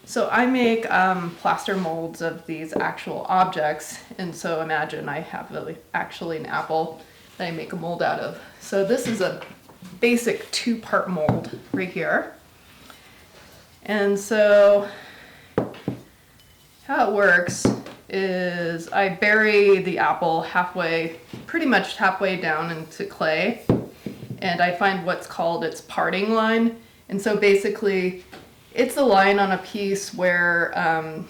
So I make plaster molds of these actual objects, and so imagine I have actually an apple that I make a mold out of. So this is a basic two-part mold right here. And so how it works is I bury the apple pretty much halfway down into clay, and I find what's called its parting line. And so basically it's the line on a piece where,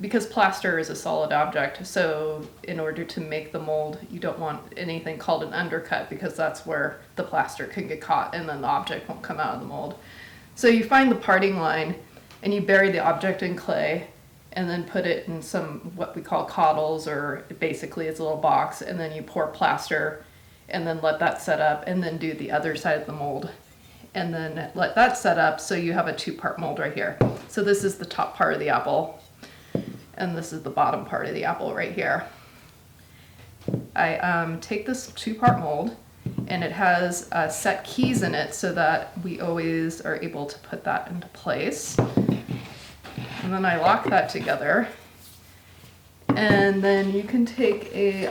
because plaster is a solid object, so in order to make the mold, you don't want anything called an undercut, because that's where the plaster can get caught and then the object won't come out of the mold. So you find the parting line and you bury the object in clay and then put it in some what we call coddles, or basically it's a little box, and then you pour plaster and then let that set up, and then do the other side of the mold and then let that set up, so you have a two-part mold right here. So this is the top part of the apple and this is the bottom part of the apple right here. I take this two-part mold, and it has set keys in it so that we always are able to put that into place. And then I lock that together. And then you can take a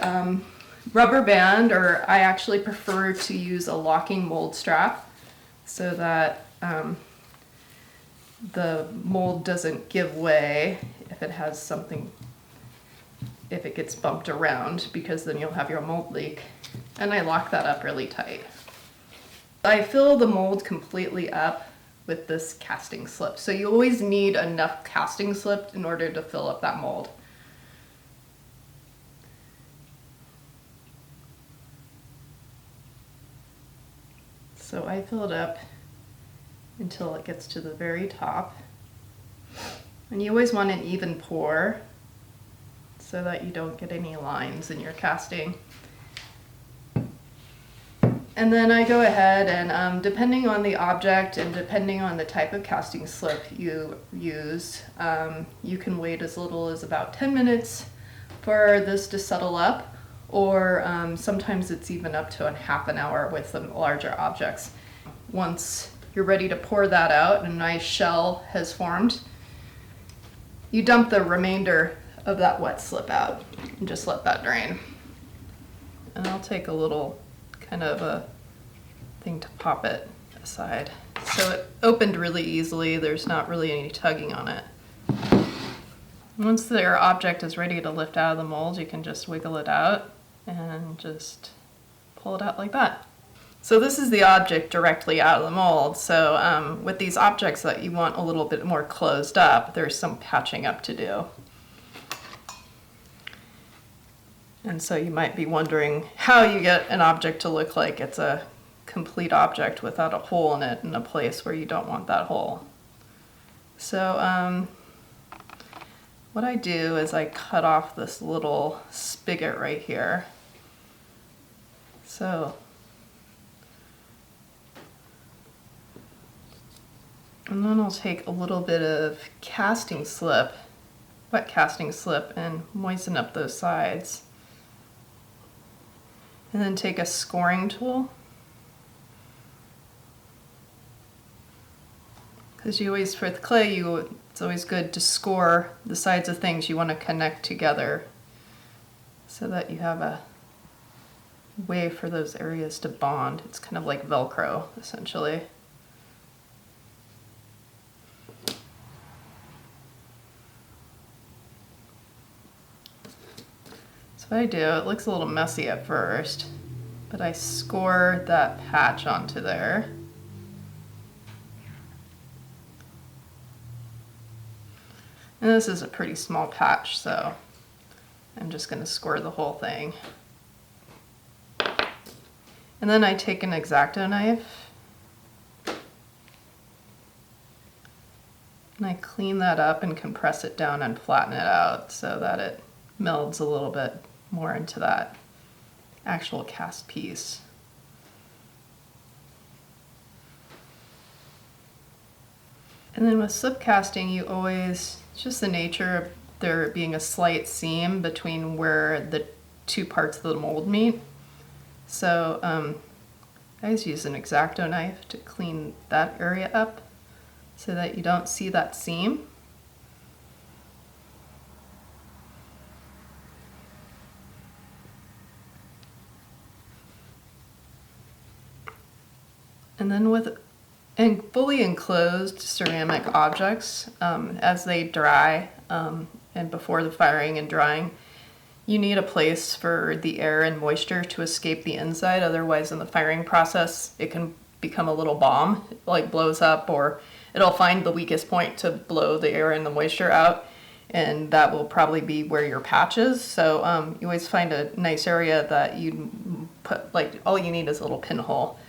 rubber band, or I actually prefer to use a locking mold strap so that the mold doesn't give way if it has something, if it gets bumped around, because then you'll have your mold leak. And I lock that up really tight. I fill the mold completely up with this casting slip. So you always need enough casting slip in order to fill up that mold. So I fill it up until it gets to the very top. And you always want an even pour so that you don't get any lines in your casting. And then I go ahead and depending on the object and depending on the type of casting slip you use, you can wait as little as about 10 minutes for this to settle up, or sometimes it's even up to a half an hour with the larger objects. Once you're ready to pour that out and a nice shell has formed, you dump the remainder of that wet slip out and just let that drain. And I'll take a little kind of a thing to pop it aside. So it opened really easily, there's not really any tugging on it. Once your object is ready to lift out of the mold, you can just wiggle it out and just pull it out like that. So this is the object directly out of the mold. So with these objects that you want a little bit more closed up, there's some patching up to do. And so you might be wondering how you get an object to look like it's a complete object without a hole in it in a place where you don't want that hole. So what I do is I cut off this little spigot right here. So, and then I'll take a little bit of casting slip, wet casting slip, and moisten up those sides. And then take a scoring tool, because you always, for the clay, it's always good to score the sides of things you want to connect together so that you have a way for those areas to bond. It's kind of like Velcro, essentially. What I do, it looks a little messy at first, but I score that patch onto there. And this is a pretty small patch, so I'm just going to score the whole thing. And then I take an X-Acto knife and I clean that up and compress it down and flatten it out so that it melds a little bit more into that actual cast piece. And then with slip casting, you always, it's just the nature of there being a slight seam between where the two parts of the mold meet. So I always use an X-Acto knife to clean that area up so that you don't see that seam. And then with fully enclosed ceramic objects, as they dry and before the firing and drying, you need a place for the air and moisture to escape the inside. Otherwise, in the firing process, it can become a little bomb. It like blows up, or it'll find the weakest point to blow the air and the moisture out. And that will probably be where your patch is. So you always find a nice area that you put, like all you need is a little pinhole